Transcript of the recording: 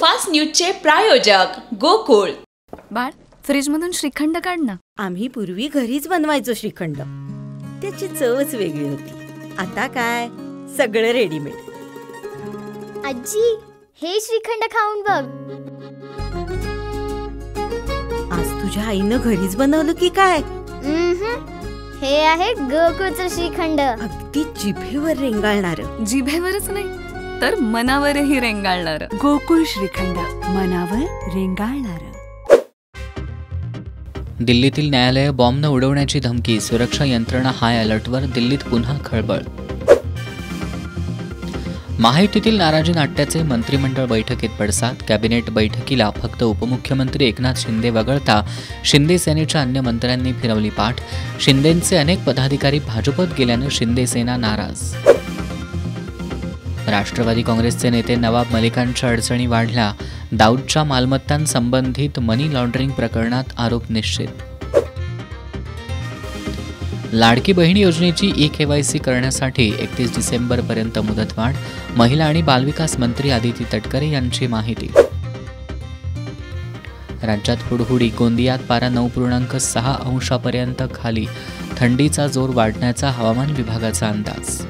Superfast न्यूजचे प्रायोजक गोकुळ। बाळ, फ्रीजमधून श्रीखंड काढ ना। आम्ही पूर्वी घरीच बनवायचो श्रीखंड, त्याची चवच वेगळी होती। आता काय सगळं रेडीमेड। आजी, हे श्रीखंड खाऊन बघ। आज तुझ्या आईनं घरीच बनवलं की काय? हे आहे गोकुळचं श्रीखंड। अगदी जिभेवर रेंगाळणारं। जिभेवरच नाही तर मनावरही रेंगाळणार। गोकुळ श्रीखंड, मनावर रेंगाळणार। दिल्लीतील न्यायालय बॉम्बनं उडवण्याची धमकी, सुरक्षा यंत्रणा हाय अलर्टवर, दिल्लीत पुन्हा खळबळ। महायुतीतील नाराजी नाट्याचे मंत्रिमंडळ बैठकीत पडसाद, कॅबिनेट बैठकीला फक्त उपमुख्यमंत्री एकनाथ शिंदे वगळता शिंदे सेनेच्या अन्य मंत्र्यांनी फिरवली पाठ। शिंदेंचे अनेक पदाधिकारी भाजपत गेल्यानं शिंदे सेना नाराज। राष्ट्रवादी काँग्रेसचे नेते नवाब मलिकांच्या अडचणी वाढल्या, दाऊदच्या मालमत्तांसंबंधित मनी लॉन्ड्रिंग प्रकरणात आरोप निश्चित। लाडकी बहीण योजनेची ई-KYC करण्यासाठी 31 डिसेंबरपर्यंत मुदतवाढ, महिला आणि बालविकास मंत्री आदिती तटकरे यांची माहिती। राज्यात हुडहुडी, गोंदियात पारा 9.6 अंशापर्यंत खाली, थंडीचा जोर वाढण्याचा हवामान विभागाचा अंदाज।